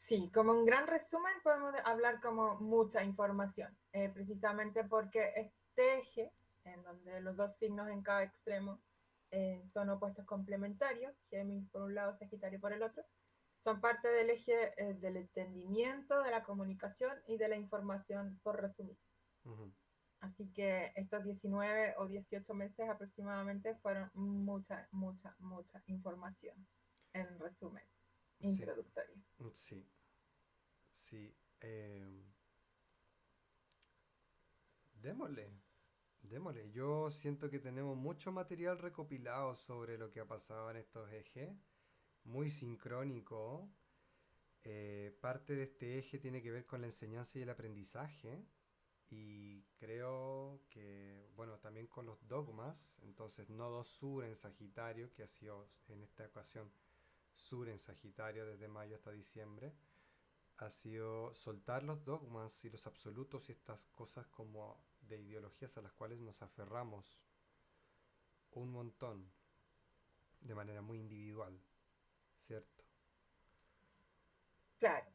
Sí, como un gran resumen podemos hablar como mucha información, precisamente porque este eje, en donde los dos signos en cada extremo son opuestos complementarios, Géminis por un lado, Sagitario por el otro, son parte del eje del entendimiento, de la comunicación y de la información, por resumir. Ujú. Así que estos 19 o 18 meses aproximadamente fueron mucha información, en resumen, Sí, introductorio. sí, sí. Démosle, démosle. Yo siento que tenemos mucho material recopilado sobre lo que ha pasado en estos ejes, muy sincrónico. Parte de este eje tiene que ver con la enseñanza y el aprendizaje. Y creo que, bueno, también con los dogmas, entonces nodo sur en Sagitario, que ha sido en esta ocasión sur en Sagitario desde mayo hasta diciembre, ha sido soltar los dogmas y los absolutos y estas cosas como de ideologías a las cuales nos aferramos un montón de manera muy individual, ¿cierto? Claro,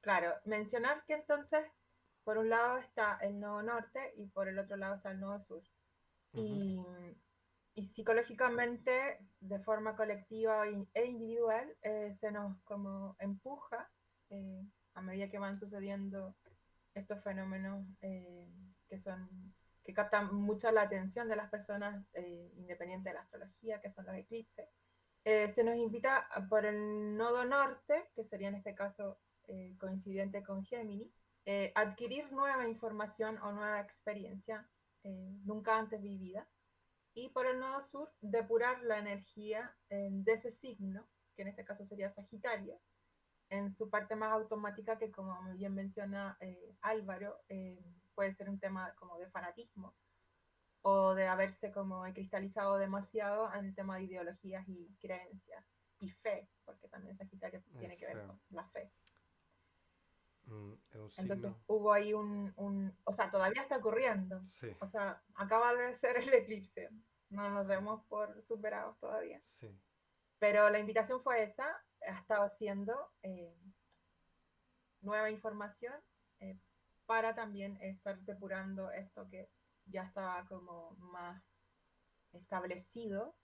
claro. Mencionar que entonces, por un lado está el nodo norte y por el otro lado está el nodo sur. Ujú. Y, y psicológicamente, de forma colectiva e individual, se nos como empuja eh, a medida que van sucediendo estos fenómenos que son que captan mucha la atención de las personas, independiente de la astrología, que son los eclipses. Se nos invita por el nodo norte, que sería en este caso coincidente con Géminis, adquirir nueva información o nueva experiencia nunca antes vivida. Y por el nodo sur, depurar la energía de ese signo, que en este caso sería Sagitario, en su parte más automática, que como muy bien menciona Álvaro, puede ser un tema como de fanatismo o de haberse como cristalizado demasiado en el tema de ideologías y creencias y fe, porque también Sagitario Es tiene que ver feo. con la fe. Es un Entonces signo. hubo ahí o sea, todavía está ocurriendo, Sí, o sea, acaba de ser el eclipse, no nos sí, demos por superados todavía. sí. Pero la invitación fue esa, ha estado haciendo nueva información eh, para también estar depurando esto que ya estaba como más establecido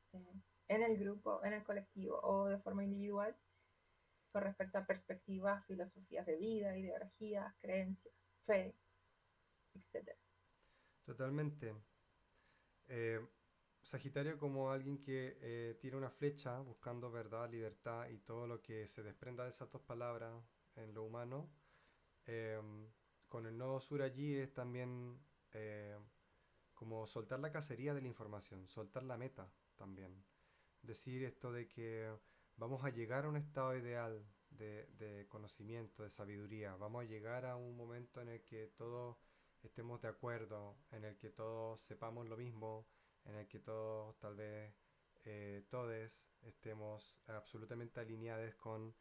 en el grupo, en el colectivo o de forma individual con respecto a perspectivas, filosofías de vida, ideologías, creencias, fe, etcétera. Totalmente. Eh, Sagitario como alguien que tira una flecha buscando verdad, libertad y todo lo que se desprenda de esas dos palabras en lo humano. Eh, con el nodo sur allí es también eh, como soltar la cacería de la información, soltar la meta también. Decir esto de que vamos a llegar a un estado ideal de conocimiento, de sabiduría, vamos a llegar a un momento en el que todos estemos de acuerdo, en el que todos sepamos lo mismo, en el que todos, tal vez todes, estemos absolutamente alineados con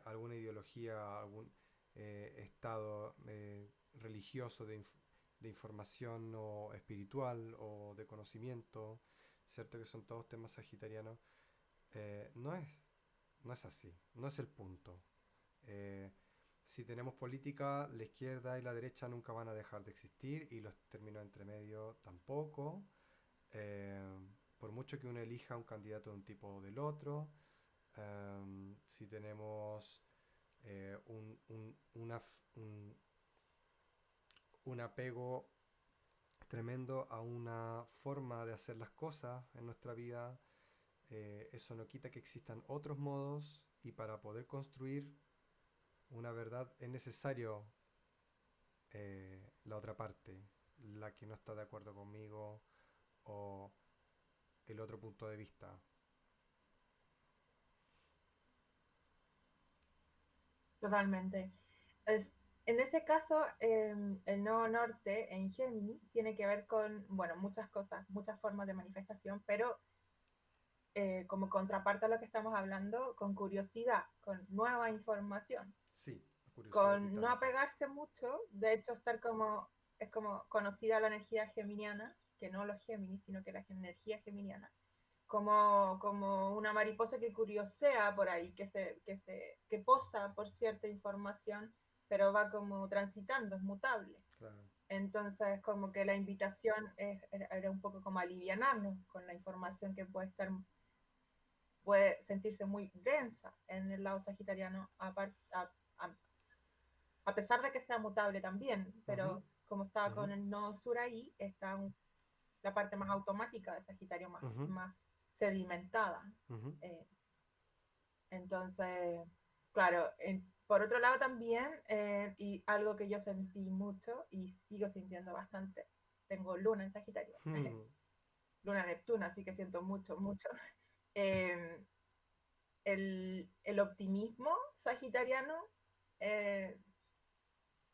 alguna ideología, algún estado religioso de información o espiritual o de conocimiento, cierto que son todos temas sagitarianos. No es, no es así, no es el punto. Eh, si tenemos política, la izquierda y la derecha nunca van a dejar de existir y los términos entre medio tampoco. Eh, por mucho que uno elija un candidato de un tipo o del otro, si tenemos un apego tremendo a una forma de hacer las cosas en nuestra vida, eso no quita que existan otros modos y para poder construir una verdad es necesario la otra parte, la que no está de acuerdo conmigo o el otro punto de vista. Totalmente. Es, en ese caso, el nodo norte en Gemini tiene que ver con, bueno, muchas cosas, muchas formas de manifestación, pero como contraparte a lo que estamos hablando, con curiosidad, con nueva información, Sí, la curiosidad es con no vital acá. apegarse mucho, de hecho estar como, es como conocida la energía geminiana, que no los Géminis, sino que la energía geminiana, como una mariposa que curiosea por ahí, que posa por cierta información, pero va como transitando, es mutable. Claro. Entonces, como que la invitación era un poco como alivianarnos con la información que puede sentirse muy densa en el lado sagitariano, a pesar de que sea mutable también, Ujú, pero como estaba ujú, con el nodo sur ahí, está la parte más automática de Sagitario, ujú, más sedimentada. ujú, Eh, entonces, claro, por otro lado también, y algo que yo sentí mucho y sigo sintiendo bastante, tengo luna en Sagitario, hmm, luna Neptuna, así que siento mucho, mucho. Eh, el optimismo sagitariano, eh,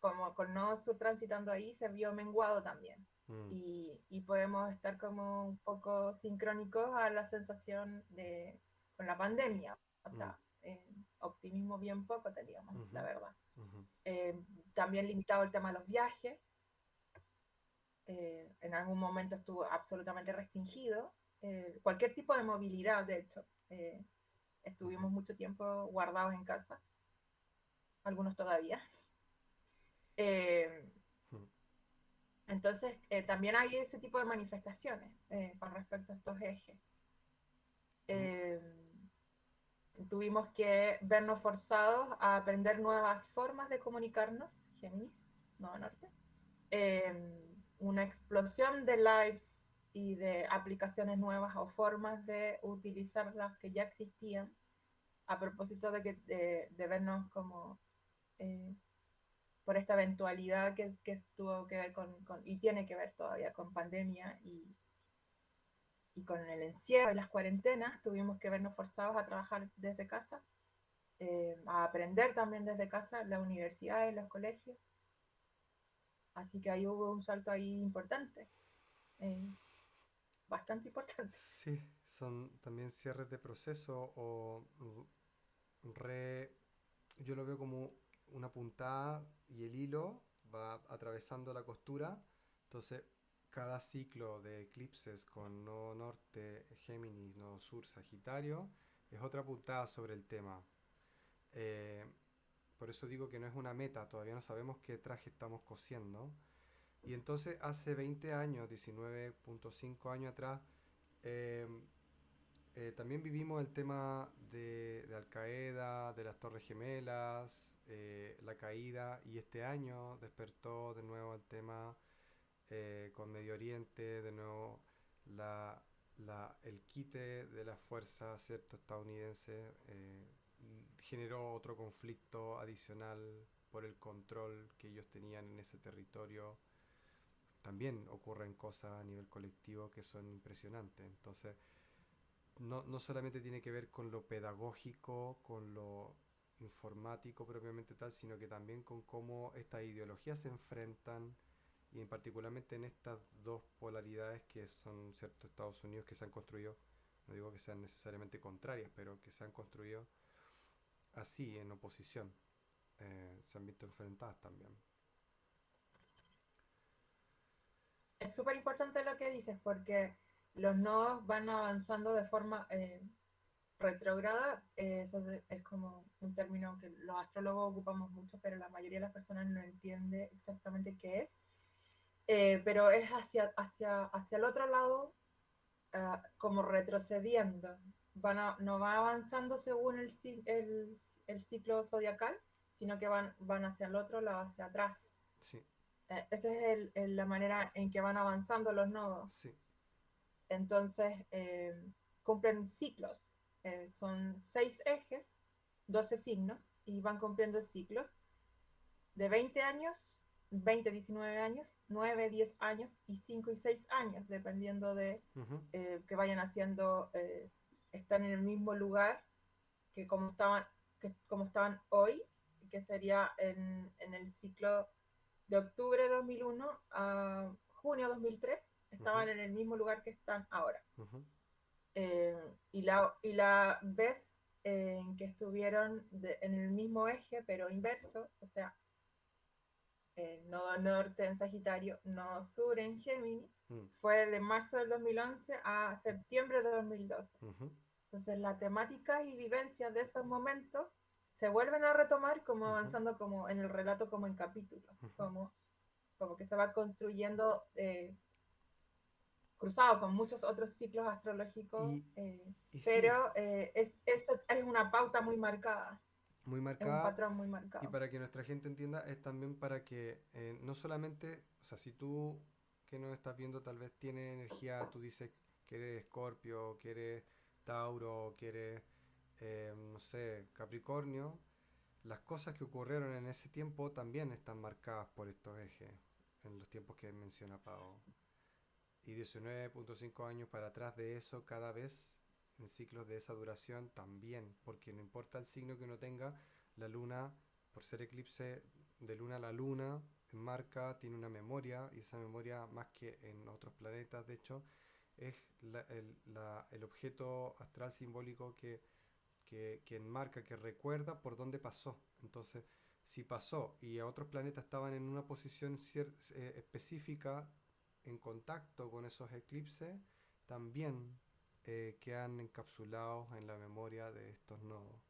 como con nodo sur transitando ahí, se vio menguado también. hmm, Y podemos estar como un poco sincrónicos a la sensación con la pandemia. O hmm, sea, optimismo bien poco teníamos, ujú, la verdad. ujú, Eh, También limitado el tema de los viajes. En algún momento estuvo absolutamente restringido. Cualquier tipo de movilidad, de hecho. ujú, Estuvimos mucho tiempo guardados en casa, algunos todavía. Eh, hmm, Entonces, también hay ese tipo de manifestaciones con respecto a estos ejes. hmm, Eh, Tuvimos que vernos forzados a aprender nuevas formas de comunicarnos, Géminis, Nodo Norte. Una explosión de lives y de aplicaciones nuevas o formas de utilizar las que ya existían a propósito de vernos como eh, por esta eventualidad que tuvo que ver y tiene que ver todavía con pandemia y con el encierro y las cuarentenas, tuvimos que vernos forzados a trabajar desde casa, a aprender también desde casa, las universidades, los colegios. Así que ahí hubo un salto ahí importante, eh, bastante importante. sí, son también cierres de proceso o re... Yo lo veo como una puntada y el hilo va atravesando la costura. Entonces, cada ciclo de eclipses con nodo norte, Géminis, nodo sur, Sagitario, es otra puntada sobre el tema. Eh, por eso digo que no es una meta, todavía no sabemos qué traje estamos cosiendo. Y entonces hace 20 años, 19.5 años atrás, eh, también vivimos el tema de Al Qaeda, de las Torres Gemelas, la caída, y este año despertó de nuevo el tema con Medio Oriente, de nuevo la, el quite de las fuerzas cierto, estadounidenses generó otro conflicto adicional por el control que ellos tenían en ese territorio. También ocurren cosas a nivel colectivo que son impresionantes. Entonces, no solamente tiene que ver con lo pedagógico, con lo informático propiamente tal, sino que también con cómo estas ideologías se enfrentan y en particularmente en estas dos polaridades que son ciertos Estados Unidos que se han construido, no digo que sean necesariamente contrarias, pero que se han construido así, en oposición, se han visto enfrentadas también. Es súper importante lo que dices porque los nodos van avanzando de forma retrógrada. Eso es como un término que los astrólogos ocupamos mucho, pero la mayoría de las personas no entiende exactamente qué es. Pero es hacia el otro lado, como retrocediendo. No va avanzando según el ciclo zodiacal, sino que van hacia el otro lado, hacia atrás. Sí, Esa es la manera en que van avanzando los nodos. sí. Entonces, cumplen ciclos. Son 6 ejes, 12 signos, y van cumpliendo ciclos de 20 años, 20, 19 años, 9, 10 años y 5 y 6 años, dependiendo de Ujú, que vayan haciendo, están en el mismo lugar que como estaban hoy, que sería en el ciclo de octubre de 2001 a junio de 2003, ujú, estaban en el mismo lugar que están ahora. ujú, Y la vez en que estuvieron en el mismo eje, pero inverso, o sea, nodo norte en Sagitario, nodo sur en Géminis, mm, fue de marzo del 2011 a septiembre de 2012. ujú, Entonces, las temáticas y vivencias de esos momentos se vuelven a retomar como ujú, avanzando como en el relato, como en capítulos, ujú. como que se va construyendo cruzado con muchos otros ciclos astrológicos, Y, y sí, pero eso es una pauta muy marcada, muy es un marcada. patrón muy Y marcado. para que nuestra gente entienda, es también para que no solamente, o sea, si tú que nos estás viendo tal vez tiene energía, tú dices que eres Escorpio, que eres Tauro, que eres, no sé, Capricornio, las cosas que ocurrieron en ese tiempo también están marcadas por estos ejes, en los tiempos que menciona Pau. Y 19.5 años para atrás de eso, cada vez en ciclos de esa duración también, porque no importa el signo que uno tenga, la luna, por ser eclipse de luna a la luna, marca, tiene una memoria, y esa memoria, más que en otros planetas, de hecho, es el objeto astral simbólico que enmarca, que recuerda por dónde pasó. Entonces, si pasó y a otros planetas estaban en una posición específica en contacto con esos eclipses, también quedan encapsulados en la memoria de estos nodos.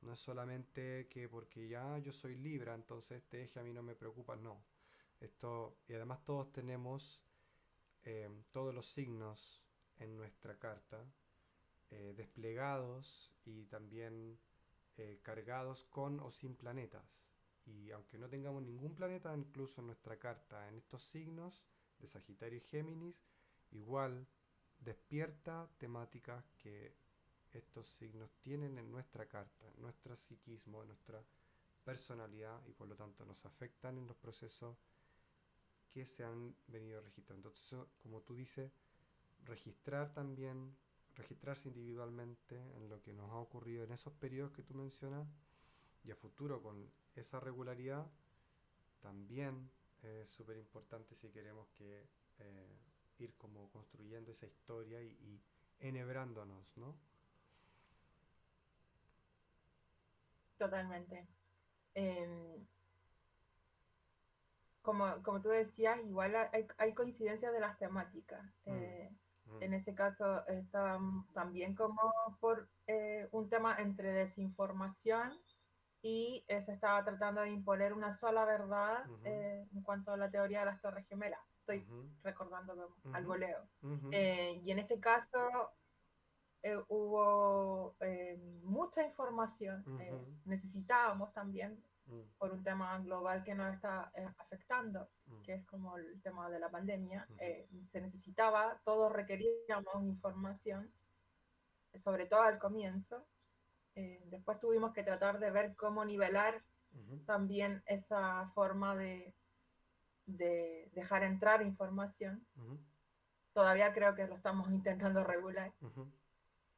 No es solamente que porque ya yo soy Libra, entonces este eje a mí no me preocupa, no. Esto, y además todos tenemos todos los signos en nuestra carta desplegados y también cargados con o sin planetas. Y aunque no tengamos ningún planeta incluso en nuestra carta en estos signos de Sagitario y Géminis, igual despierta temáticas que estos signos tienen en nuestra carta, en nuestro psiquismo, en nuestra personalidad y por lo tanto nos afectan en los procesos que se han venido registrando. Entonces, como tú dices, registrar también, registrarse individualmente en lo que nos ha ocurrido en esos periodos que tú mencionas y a futuro con esa regularidad también es súper importante si queremos que ir como construyendo esa historia y enhebrándonos, ¿no? Totalmente. Eh, como tú decías, igual hay coincidencias de las temáticas. Mm, mm, En ese caso, está también como por un tema entre desinformación y se estaba tratando de imponer una sola verdad ujú, en cuanto a la teoría de las Torres Gemelas. Estoy ujú, recordando como al ujú, voleo. ujú, Y en este caso hubo mucha información. ujú, Necesitábamos también, mm, por un tema global que nos está afectando, mm, que es como el tema de la pandemia, ujú, se necesitaba, todos requeríamos información, sobre todo al comienzo. Después tuvimos que tratar de ver cómo nivelar ujú, también esa forma de dejar entrar información. ujú, Todavía creo que lo estamos intentando regular. ujú,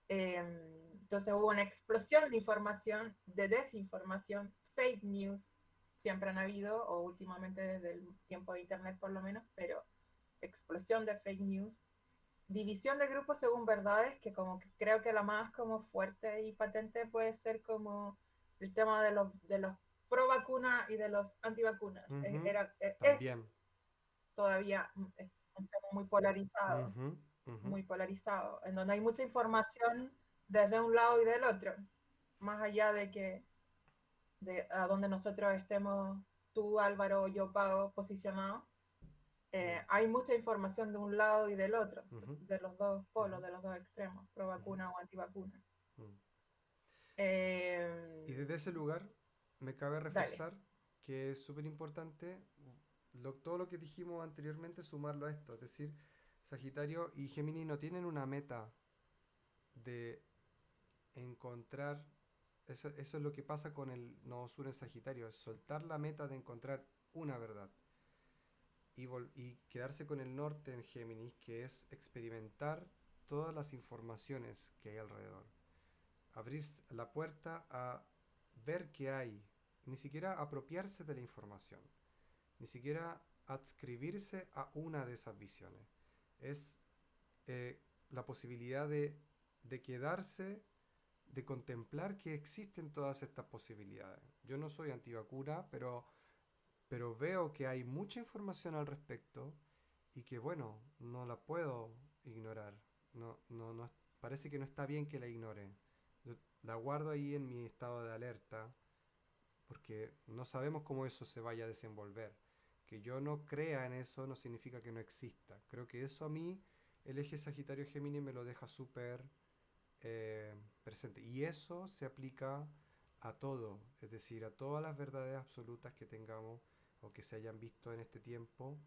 Entonces hubo una explosión de información, de desinformación, fake news, siempre han habido, o últimamente desde el tiempo de Internet por lo menos, pero explosión de fake news, división de grupos según verdades, que como que creo que la más como fuerte y patente puede ser como el tema de los pro vacuna y de los antivacunas. ujú. Es También. todavía un tema Ujú, ujú, muy polarizado, en donde hay mucha información desde un lado y del otro, más allá de que de a donde nosotros estemos, tú Álvaro o yo Pago, posicionados, mm, hay mucha información de un lado y del otro, ujú, de los dos ujú, polos, de los dos extremos, pro ujú, vacuna o antivacuna. mm. Y Eh, desde ese lugar me cabe dale. reforzar que es súper importante todo lo que dijimos anteriormente, sumarlo a esto. Es decir, Sagitario y Géminis no tienen una meta de encontrar. Eso es lo que pasa con el Nodo Sur en Sagitario, es soltar la meta de encontrar una verdad y quedarse con el norte en Géminis, que es experimentar todas las informaciones que hay alrededor. Abrir la puerta a ver qué hay, ni siquiera apropiarse de la información, ni siquiera adscribirse a una de esas visiones. Es la posibilidad de quedarse, de contemplar que existen todas estas posibilidades. Yo no soy antivacuna, pero veo que hay mucha información al respecto y que, bueno, no la puedo ignorar. No, parece que no está bien que la ignore. Yo la guardo ahí en mi estado de alerta porque no sabemos cómo eso se vaya a desenvolver. Que yo no crea en eso no significa que no exista. Creo que eso a mí, el eje Sagitario-Géminis me lo deja súper presente. Y eso se aplica a todo, es decir, a todas las verdades absolutas que tengamos o que se hayan visto en este tiempo.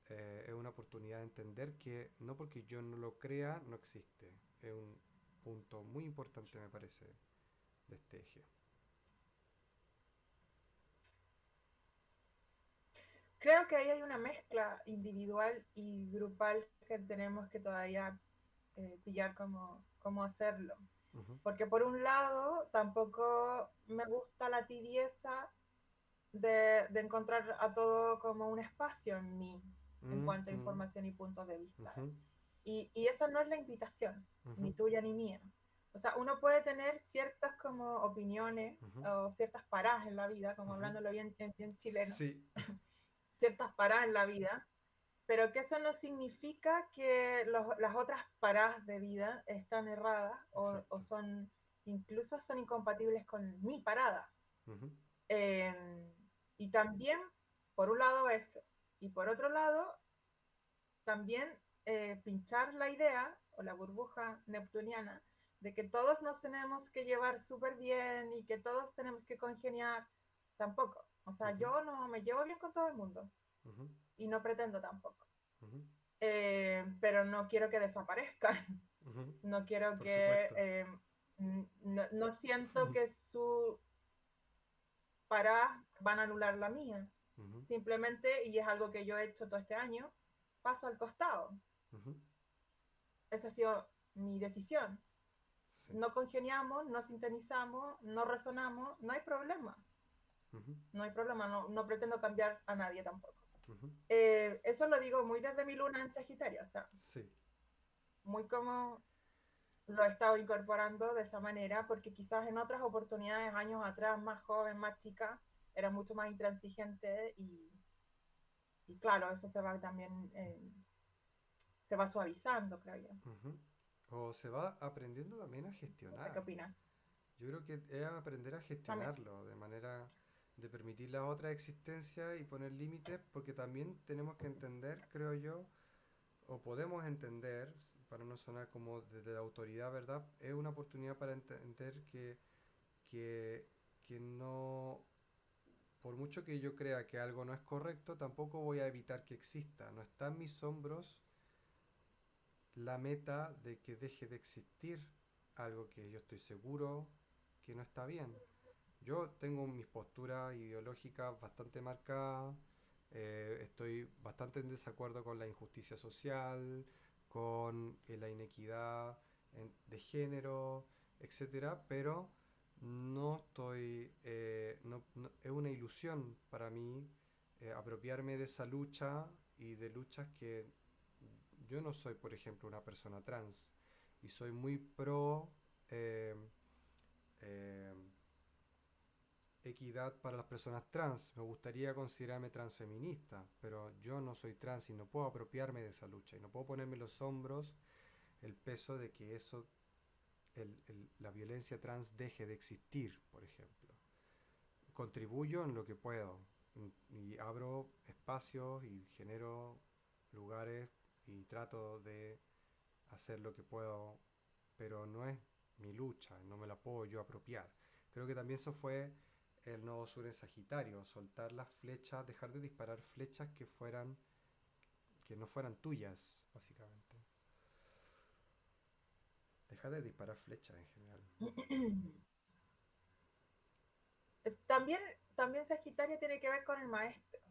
Es una oportunidad de entender que no porque yo no lo crea, no existe. Es un punto muy importante, me parece, de este eje. Creo que ahí hay una mezcla individual y grupal que tenemos que todavía pillar cómo hacerlo. Ujú, Porque por un lado, tampoco me gusta la tibieza de encontrar a todo como un espacio en mí en mm, cuanto a mm, información y puntos de vista. ujú, Y esa no es la invitación, ujú, ni tuya ni mía. O sea, uno puede tener ciertas como opiniones ujú, o ciertas paradas en la vida, como ujú. hablándolo bien chileno, Sí. ciertas paradas en la vida, pero que eso no significa que las otras paradas de vida están erradas o Exacto. son, incluso son incompatibles con mi parada. Ujú, Eh, y también, por un lado, eso. Y por otro lado, también pinchar la idea o la burbuja neptuniana de que todos nos tenemos que llevar súper bien y que todos tenemos que congeniar, tampoco. O sea, ujú, yo no me llevo bien con todo el mundo ujú, y no pretendo tampoco. ujú, Pero no quiero que desaparezcan. ujú. No quiero Por que... supuesto. no siento que su para van a anular la mía. Ujú, Simplemente, y es algo que yo he hecho todo este año, paso al costado. ujú. Esa ha sido mi decisión. Sí. No congeniamos, no sintonizamos, no resonamos, no hay problema. Ujú, No hay problema, no pretendo cambiar a nadie tampoco. ujú. Eso lo digo muy desde mi luna en Sagitario, o sea, Sí. muy como lo he estado incorporando de esa manera, porque quizás en otras oportunidades, años atrás, más joven, más chica, era mucho más intransigente y claro, eso se va también, se va suavizando, creo yo. Ujú. O se va aprendiendo también a No sé qué gestionar. opinas. Yo creo que es aprender a También. gestionarlo de manera de permitir la otra existencia y poner límites, porque también tenemos que entender, creo yo, o podemos entender, para no sonar como desde la autoridad, ¿verdad? Es una oportunidad para entender que, que no, por mucho que yo crea que algo no es correcto, tampoco voy a evitar que exista. No está en mis hombros la meta de que deje de existir algo que yo estoy seguro que no está bien. Yo tengo mis posturas ideológicas bastante marcadas, estoy bastante en desacuerdo con la injusticia social, con la inequidad de género, etcétera, pero no estoy, es una ilusión para mí apropiarme de esa lucha y de luchas que yo no soy, por ejemplo, una persona trans y soy muy pro eh, eh, equidad para las personas trans. Me gustaría considerarme transfeminista, pero yo no soy trans y no puedo apropiarme de esa lucha y no puedo ponerme en los hombros el peso de que eso, la violencia trans deje de existir, por ejemplo. Contribuyo en lo que puedo y abro espacios y genero lugares y trato de hacer lo que puedo, pero no es mi lucha, no me la puedo yo apropiar. Creo que también eso fue el nodo sur en Sagitario, soltar las flechas, dejar de disparar flechas que no fueran tuyas, básicamente. Dejar de disparar flechas en general. También, también Sagitario tiene que ver con el maestro.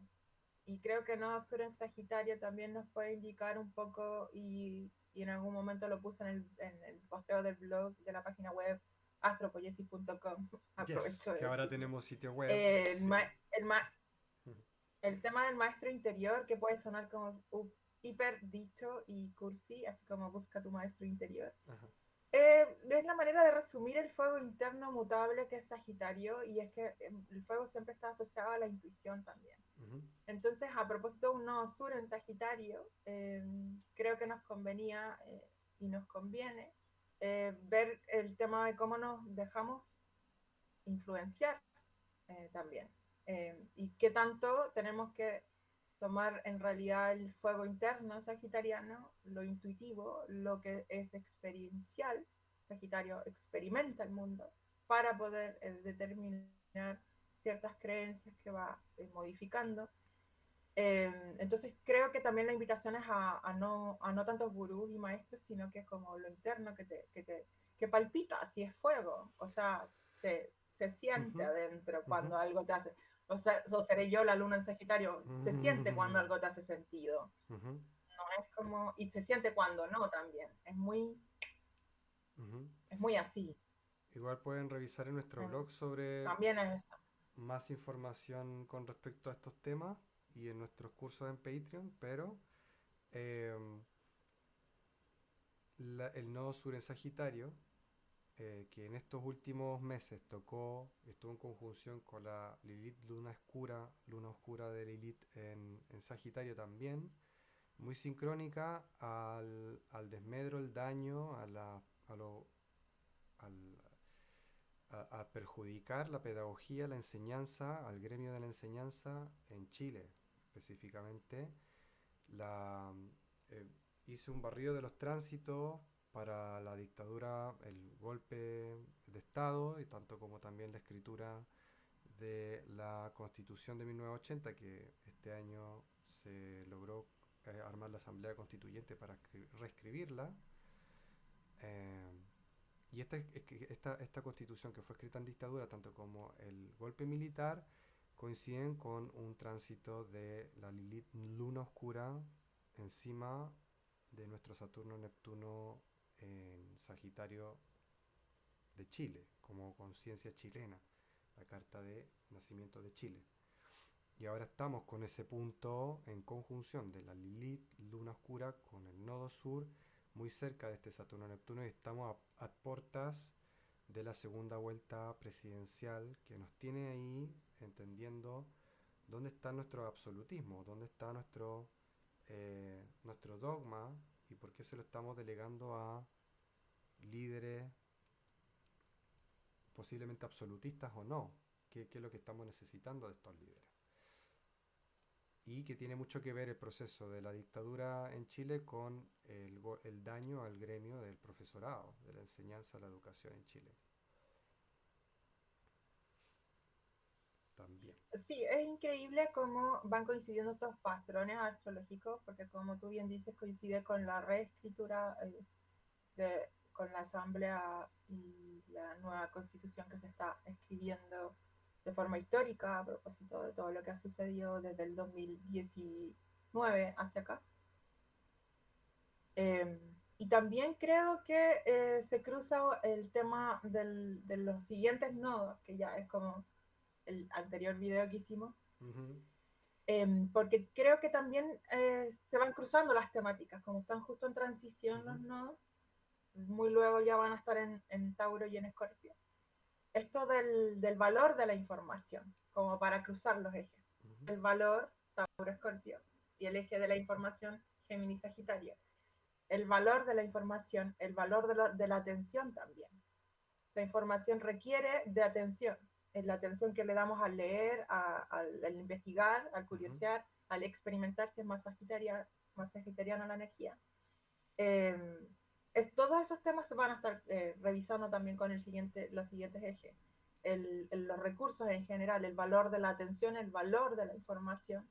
Y creo que no Sur en Sagitario también nos puede indicar un poco, y en algún momento lo puse en el posteo del blog de la página web astropoiesis.com, Yes, aprovecho de que ahora decirlo. tenemos sitio web. El, Sí. ma el, ma el tema del maestro interior, que puede sonar como hiper dicho y cursi, así como busca tu maestro interior. Ajá. Es la manera de resumir el fuego interno mutable que es Sagitario, y es que el fuego siempre está asociado a la intuición también. Ujú, Entonces, a propósito de un nodo sur en Sagitario, creo que nos convenía y nos conviene ver el tema de cómo nos dejamos influenciar también. Y qué tanto tenemos que tomar en realidad el fuego interno sagitariano, lo intuitivo, lo que es experiencial. Sagitario experimenta el mundo para poder determinar ciertas creencias que va modificando. Entonces creo que también la invitación es a no tantos gurús y maestros, sino que es como lo interno que palpita, si es fuego, o sea, se siente ujú, adentro ujú, cuando algo te hace, o sea, eso seré yo la luna en Sagitario, se siente cuando ujú, algo te hace sentido, ujú, no es como, y se siente cuando no también, ujú. es muy así. Igual pueden revisar en nuestro blog sobre También es eso. más información con respecto a estos temas y en nuestros cursos en Patreon, pero em, el nodo sur en Sagitario, que en estos últimos meses estuvo en conjunción con la Lilith luna oscura de Lilith en Sagitario también, muy sincrónica al desmedro, el daño, a lo, al, a perjudicar la pedagogía, la enseñanza, al gremio de la enseñanza en Chile específicamente. La, eh, Hice un barrido de los tránsitos para la dictadura, el golpe de Estado y tanto como también la escritura de la Constitución de 1980, que este año se logró armar la Asamblea Constituyente para reescribirla. Eh, y esta constitución que fue escrita en dictadura, tanto como el golpe militar, coinciden con un tránsito de la Lilith luna oscura encima de nuestro Saturno-Neptuno en Sagitario de Chile, como conciencia chilena, la carta de nacimiento de Chile. Y ahora estamos con ese punto en conjunción de la Lilith, luna oscura, con el nodo sur, muy cerca de este Saturno-Neptuno, y estamos a puertas de la segunda vuelta presidencial que nos tiene ahí entendiendo dónde está nuestro absolutismo, dónde está nuestro dogma y por qué se lo estamos delegando a líderes posiblemente absolutistas o no, qué es lo que estamos necesitando de estos líderes. Y que tiene mucho que ver el proceso de la dictadura en Chile con el daño al gremio del profesorado, de la enseñanza, la educación en Chile. También. Sí, es increíble cómo van coincidiendo estos patrones astrológicos, porque como tú bien dices, coincide con la reescritura con la asamblea y la nueva constitución que se está escribiendo de forma histórica a propósito de todo lo que ha sucedido desde el 2019 hacia acá. Y también creo que se cruza el tema de los siguientes nodos, que ya es como el anterior video que hicimos, Ujú, porque creo que también se van cruzando las temáticas, como están justo en transición ujú, los nodos, muy luego ya van a estar en Tauro y en Escorpio. Esto del valor de la información, como para cruzar los ejes. ujú, El valor Tauro-Escorpio y el eje de la información Géminis-Sagitario. El valor de la información, el valor de la atención también. La información requiere de atención, es la atención que le damos al leer, al investigar, al ujú, curiosear, al experimentar, si es más sagitariana la energía. Todos esos temas se van a estar revisando también con los siguientes ejes. Los recursos en general, el valor de la atención, el valor de la información.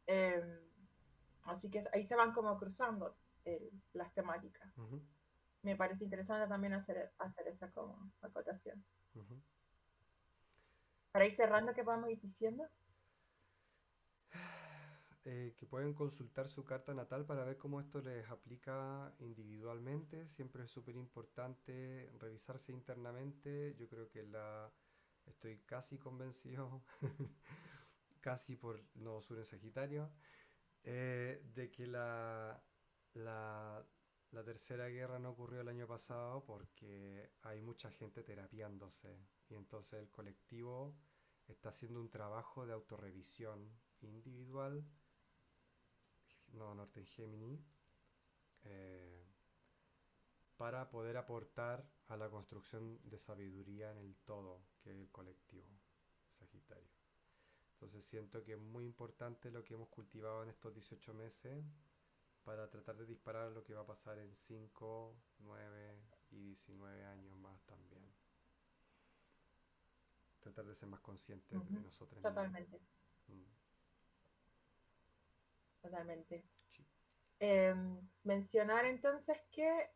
Eh, Así que ahí se van como cruzando las temáticas. ujú, Me parece interesante también hacer esa como acotación. ujú. Para ir cerrando, ¿qué podemos ir diciendo? Que pueden consultar su carta natal para ver cómo esto les aplica individualmente. Siempre es súper importante revisarse internamente. Yo creo que estoy casi convencido, casi por no sur en Sagitario, de que la La tercera guerra no ocurrió el año pasado porque hay mucha gente terapiándose y entonces el colectivo está haciendo un trabajo de autorrevisión individual, no Norte en Gemini, eh, para poder aportar a la construcción de sabiduría en el todo, que es el colectivo Sagitario. Entonces siento que es muy importante lo que hemos cultivado en estos 18 meses para tratar de disparar lo que va a pasar en 5, 9 y 19 años más también. Tratar de ser más conscientes de Ujú. nosotros mismos. Totalmente, Mm, totalmente. sí. Mencionar entonces que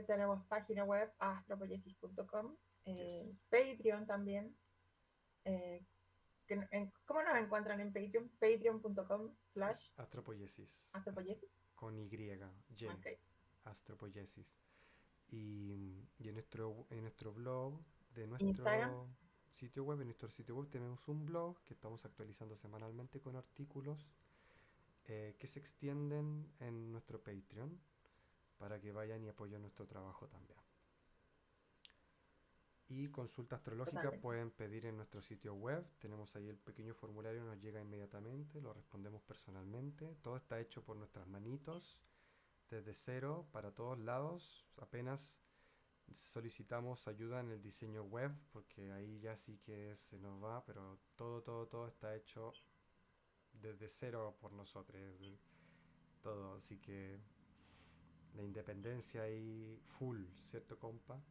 tenemos página web astropoiesis.com, Yes. Patreon también. eh, ¿Cómo nos encuentran en Patreon? Astropoiesis. Patreon.com/astropoiesis. Con Y. Y. Ok. Astropoiesis. Y en nuestro blog, de Instagram. nuestro sitio web, en nuestro sitio web tenemos un blog que estamos actualizando semanalmente con artículos que se extienden en nuestro Patreon para que vayan y apoyen nuestro trabajo también. Y consulta astrológica Totalmente. pueden pedir en nuestro sitio web. Tenemos ahí el pequeño formulario, nos llega inmediatamente, lo respondemos personalmente. Todo está hecho por nuestras manitos, desde cero, para todos lados. Apenas solicitamos ayuda en el diseño web, porque ahí ya sí que se nos va, pero todo está hecho desde cero por nosotros. Todo, así que la independencia ahí full, ¿cierto, compa?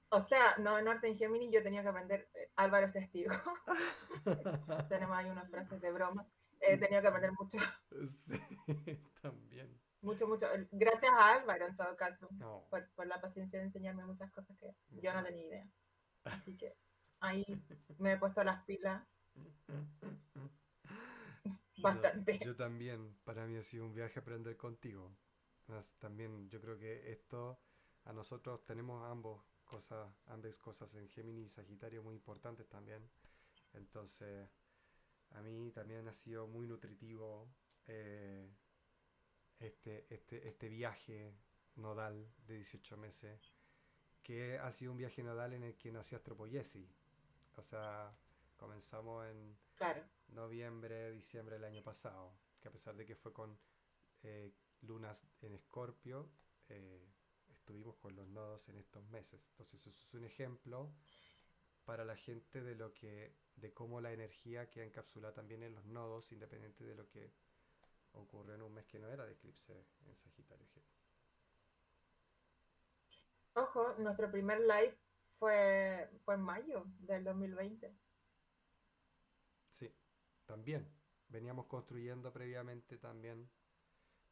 O sea, no, en Norte en Gemini yo tenía que aprender, Álvaro es testigo. Tenemos ahí unas frases de broma. Tenía que aprender Sí, mucho, sí, también. mucho, mucho. Gracias a Álvaro, en todo caso, No, por la paciencia de enseñarme muchas cosas que yo no no. tenía idea. Así que ahí me he puesto las pilas No, bastante. yo también, para mí ha sido un viaje aprender contigo. También yo creo que esto, a nosotros tenemos ambas cosas en Géminis y Sagitario muy importantes también. Entonces, a mí también ha sido muy nutritivo eh, este viaje nodal de 18 meses, que ha sido un viaje nodal en el que nació Astropoiesi. O sea, comenzamos en Claro, noviembre, diciembre del año pasado, que a pesar de que fue con eh, lunas en Escorpio, eh, estuvimos con los nodos en estos meses. Entonces eso es un ejemplo para la gente de cómo la energía queda encapsulada también en los nodos, independiente de lo que ocurrió en un mes que no era de eclipse en Sagitario. ojo, nuestro primer live fue en mayo del 2020. Sí, también veníamos construyendo previamente también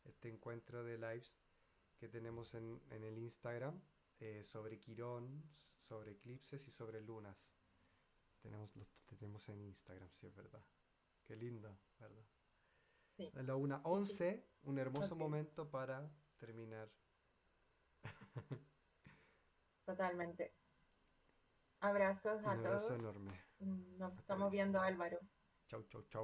este encuentro de lives que tenemos en el Instagram sobre Quirón, sobre eclipses y sobre lunas. Tenemos en Instagram, sí es verdad. Qué lindo, ¿verdad? Sí, A la una sí, sí. once un hermoso Ok, momento para terminar. totalmente. Abrazos Un a abrazo todos. enorme. Nos Hasta estamos luego. viendo, Álvaro. Chau, chau, chau.